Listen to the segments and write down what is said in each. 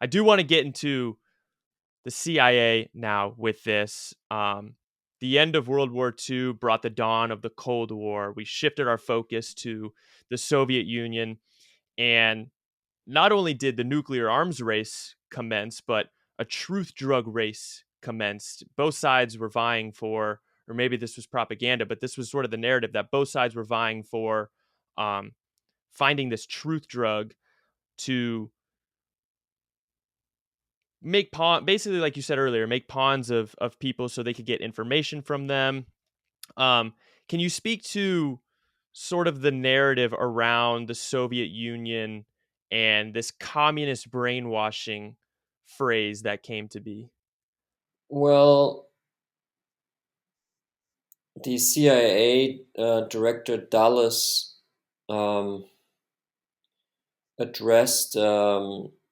I do want to get into the CIA now with this. The end of World War II brought the dawn of the Cold War. We shifted our focus to the Soviet Union, and not only did the nuclear arms race commence, but a truth drug race commenced. Both sides were vying for, or maybe this was propaganda, but this was sort of the narrative that both sides were vying for um, finding this truth drug to make basically, like you said earlier, make pawns of people so they could get information from them. Um, can you speak to sort of the narrative around the Soviet Union and this communist brainwashing phrase that came to be? Well, the CIA director Dulles um, addressed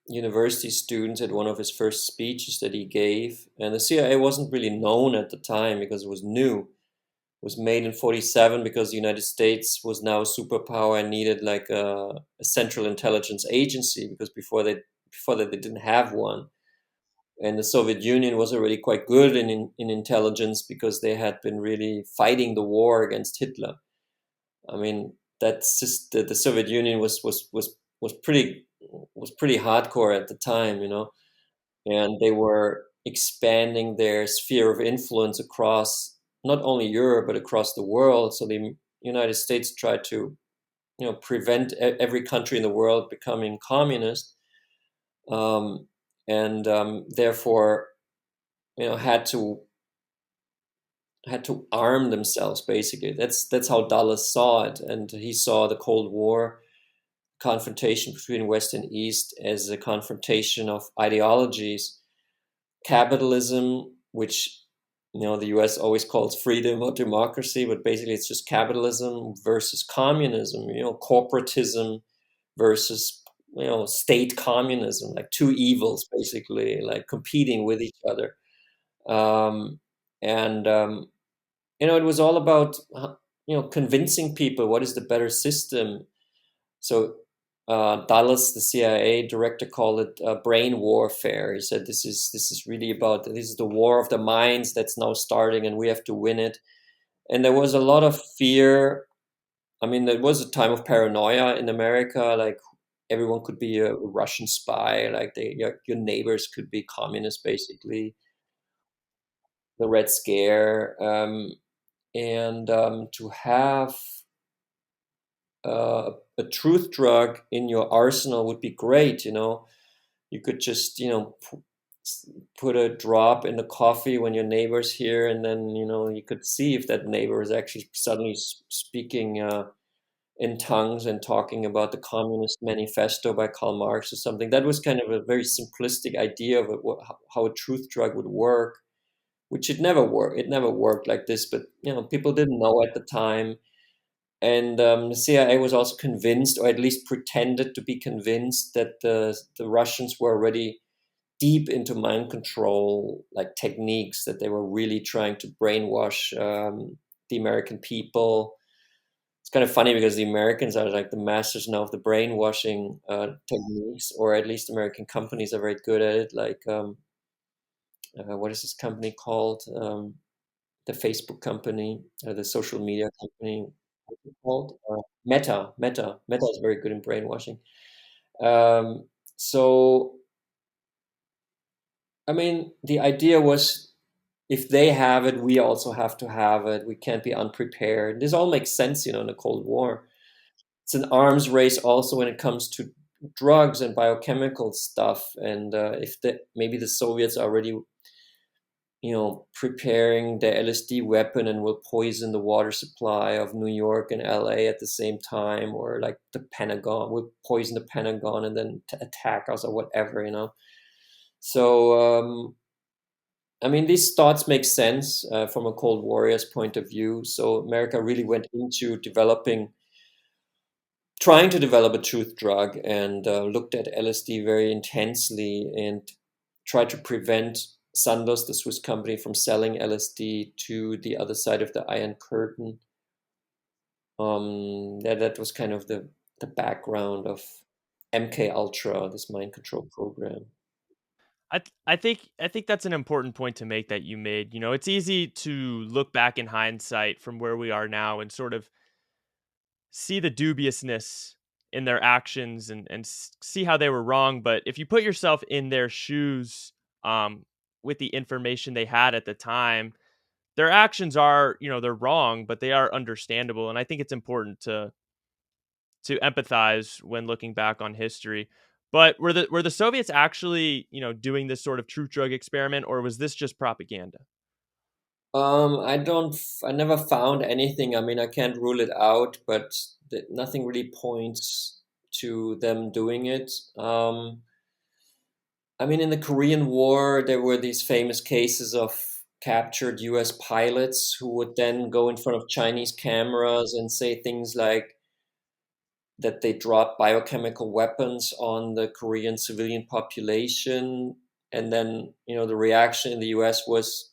university students at one of his first speeches that he gave. And the CIA wasn't really known at the time because it was new. It was made in 47 because the United States was now a superpower and needed like a central intelligence agency because before that they didn't have one. And the Soviet Union was already quite good in intelligence because they had been really fighting the war against Hitler. I mean, that's just the Soviet Union was pretty hardcore at the time, you know, and they were expanding their sphere of influence across not only Europe but across the world. So the United States tried to, prevent every country in the world becoming communist, um, and therefore, had to arm themselves basically. That's how Dulles saw it, and he saw the Cold War confrontation between West and East as a confrontation of ideologies. Capitalism, which the U.S. always calls freedom or democracy, but basically it's just capitalism versus communism. Corporatism versus state communism, like two evils basically, like competing with each other. And it was all about convincing people what is the better system. So Dulles, the CIA director, called it brain warfare. He said this is really about, this is the war of the minds that's now starting, and we have to win it. And there was a lot of fear. I mean, there was a time of paranoia in America, like everyone could be a Russian spy, like your neighbors could be communists, basically. The Red Scare, and to have a truth drug in your arsenal would be great. You could just put a drop in the coffee when your neighbor's here, and then you could see if that neighbor is actually suddenly speaking in tongues and talking about the Communist Manifesto by Karl Marx or something. That was kind of a very simplistic idea of how a truth drug would work, which it never worked. It never worked like this, but people didn't know at the time. And the CIA was also convinced, or at least pretended to be convinced, that the Russians were already deep into mind control like techniques, that they were really trying to brainwash the American people. It's kind of funny because the Americans are like the masters now of the brainwashing techniques, or at least American companies are very good at it. Like, what is this company called? The Facebook company, the social media company, what's it called? Meta is very good in brainwashing. So, I mean, the idea was, if they have it, we also have to have it. We can't be unprepared. This all makes sense, in the Cold War. It's an arms race also when it comes to drugs and biochemical stuff. And if maybe the Soviets are already preparing the LSD weapon and will poison the water supply of New York and LA at the same time, or like the Pentagon will poison the Pentagon and then attack us or whatever. So, I mean, these thoughts make sense from a Cold Warrior's point of view. So America really went into trying to develop a truth drug, and looked at LSD very intensely and tried to prevent Sandoz, the Swiss company, from selling LSD to the other side of the Iron Curtain. That was kind of the background of MK Ultra, this mind control program. I think that's an important point to make that you made. You know, it's easy to look back in hindsight from where we are now and sort of see the dubiousness in their actions and see how they were wrong. But if you put yourself in their shoes, um, with the information they had at the time, their actions are, they're wrong, but they are understandable. And I think it's important to empathize when looking back on history. But were the Soviets actually, doing this sort of truth drug experiment, or was this just propaganda? I never found anything. I mean, I can't rule it out, but nothing really points to them doing it. I mean, in the Korean War, there were these famous cases of captured US pilots who would then go in front of Chinese cameras and say things like that they dropped biochemical weapons on the Korean civilian population. And then, the reaction in the US was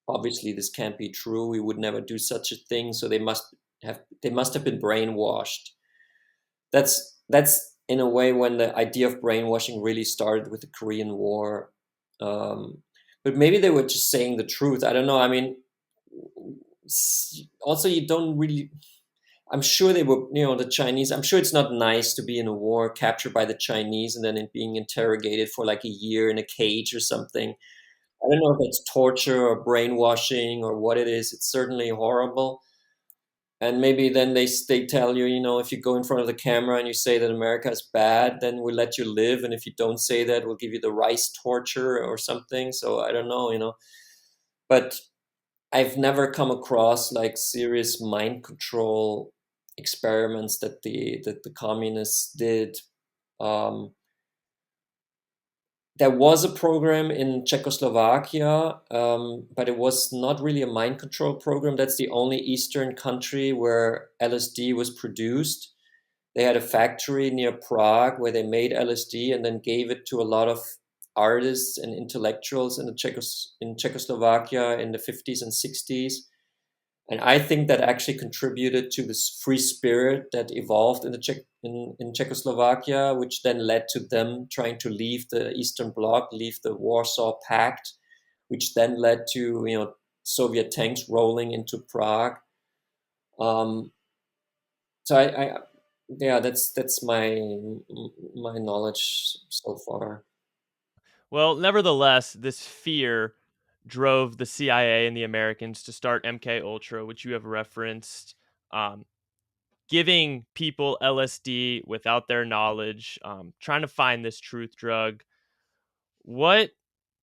obviously this can't be true. We would never do such a thing. So they must have been brainwashed. That's in a way when the idea of brainwashing really started with the Korean War. But maybe they were just saying the truth. I don't know. I mean, also you don't really. I'm sure they were, the Chinese. I'm sure it's not nice to be in a war, captured by the Chinese, and then being interrogated for like a year in a cage or something. I don't know if it's torture or brainwashing or what it is. It's certainly horrible. And maybe then they tell you, if you go in front of the camera and you say that America is bad, then we'll let you live. And if you don't say that, we'll give you the rice torture or something. So I don't know. But I've never come across like serious mind control experiments that the communists did. Um, there was a program in Czechoslovakia, but it was not really a mind control program. That's the only Eastern country where LSD was produced. They had a factory near Prague where they made LSD and then gave it to a lot of artists and intellectuals in Czechoslovakia in the 50s and 60s. And I think that actually contributed to this free spirit that evolved in Czechoslovakia, which then led to them trying to leave the Eastern Bloc, leave the Warsaw Pact, which then led to Soviet tanks rolling into Prague. Um, so yeah, that's my knowledge so far. Well, nevertheless, this fear drove the CIA and the Americans to start MK Ultra, which you have referenced, um, giving people LSD without their knowledge, trying to find this truth drug. What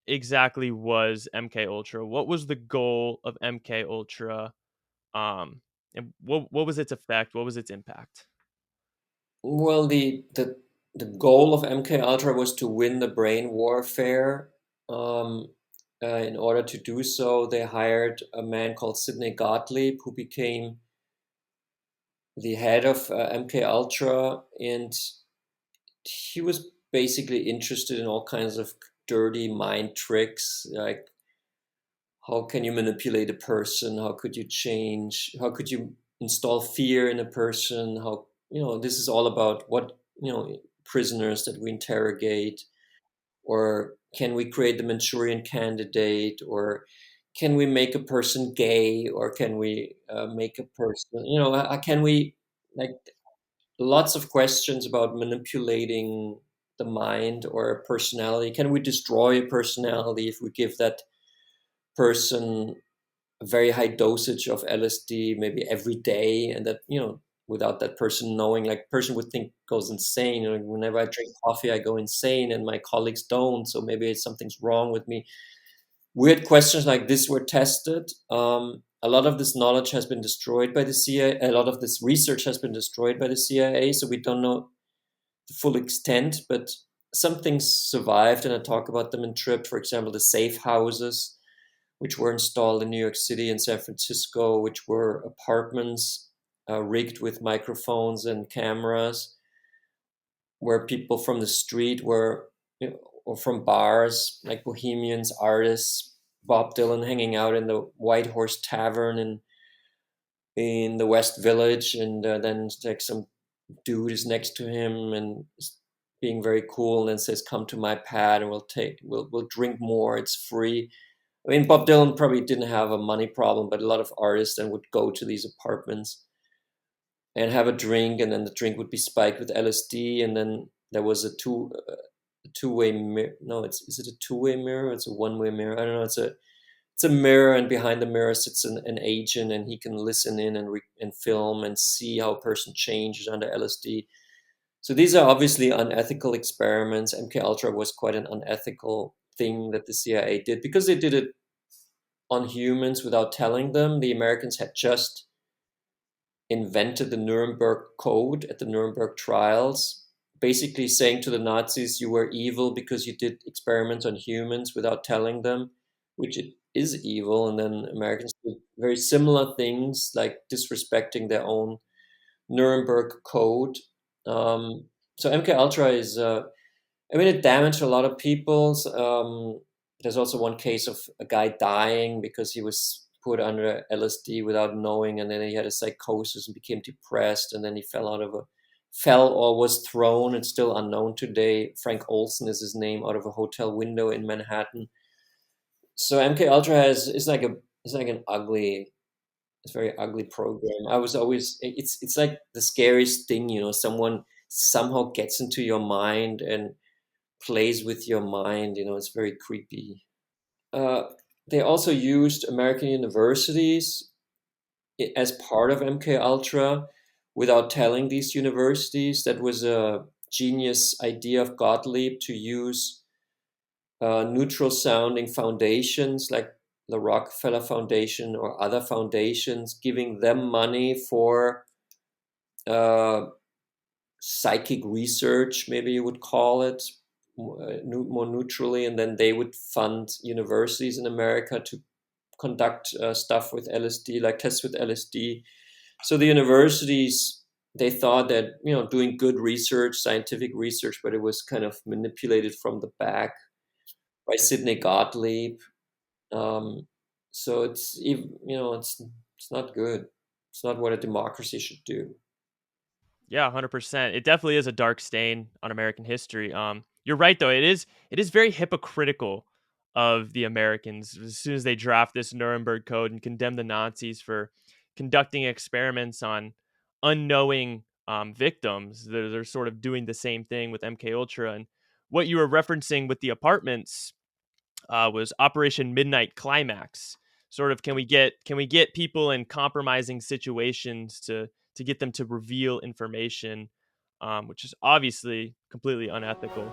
exactly was MK Ultra? What was the goal of MK Ultra? Um, and what was its effect? What was its impact? Well, the goal of MK Ultra was to win the brain warfare. Um, in order to do so, they hired a man called Sidney Gottlieb, who became the head of MK Ultra, and he was basically interested in all kinds of dirty mind tricks, like how can you manipulate a person? How could you change? How could you install fear in a person? How, this is all about what, prisoners that we interrogate, or can we create the Manchurian candidate, or can we make a person gay, or can we make a person, can we, like, lots of questions about manipulating the mind or a personality. Can we destroy a personality if we give that person a very high dosage of LSD, maybe every day, and that, without that person knowing, like, person would think goes insane. Whenever I drink coffee, I go insane, and my colleagues don't. So maybe something's wrong with me. Weird questions like this were tested. A lot of this knowledge has been destroyed by the CIA. A lot of this research has been destroyed by the CIA. So we don't know the full extent, but some things survived, and I talk about them in Trip. For example, the safe houses which were installed in New York City and San Francisco, which were apartments rigged with microphones and cameras, where people from the street were, or from bars, like bohemians, artists, Bob Dylan hanging out in the White Horse Tavern in the West Village, and then like some dude is next to him and being very cool, and then says, "Come to my pad, and we'll drink more. It's free." I mean, Bob Dylan probably didn't have a money problem, but a lot of artists then would go to these apartments and have a drink, and then the drink would be spiked with LSD, and then there was a two-way mirror. No, it's is it a two-way mirror? It's a one-way mirror. I don't know. It's a mirror, and behind the mirror sits an agent, and he can listen in and film and see how a person changes under LSD. So these are obviously unethical experiments. MK Ultra was quite an unethical thing that the CIA did because they did it on humans without telling them. The Americans had just invented the Nuremberg Code at the Nuremberg trials, basically saying to the Nazis, you were evil because you did experiments on humans without telling them, which it is evil. And then Americans did very similar things like disrespecting their own Nuremberg Code. So MK Ultra is, I mean, it damaged a lot of people. There's also one case of a guy dying because he was put under LSD without knowing, and then he had a psychosis and became depressed, and then he fell or was thrown. It's still unknown today. Frank Olson is his name, out of a hotel window in Manhattan. So MK Ultra is like an ugly, it's a very ugly program. I was always it's like the scariest thing, you know, someone somehow gets into your mind and plays with your mind, you know, it's very creepy. Uh, they also used American universities as part of MK Ultra without telling these universities. That was a genius idea of Gottlieb to use neutral sounding foundations like the Rockefeller Foundation or other foundations, giving them money for uh, psychic research, maybe you would call it, more neutrally, and then they would fund universities in America to conduct stuff with LSD, like tests with LSD. So the universities, they thought that, you know, doing good research, scientific research, but it was kind of manipulated from the back by Sidney Gottlieb. Um, so you know, it's not good. It's not what a democracy should do. Yeah, 100%. It definitely is a dark stain on American history. You're right though. It is very hypocritical of the Americans as soon as they draft this Nuremberg Code and condemn the Nazis for conducting experiments on unknowing victims. They're sort of doing the same thing with MK Ultra, and what you were referencing with the apartments was Operation Midnight Climax. Sort of, can we get people in compromising situations to get them to reveal information, which is obviously completely unethical.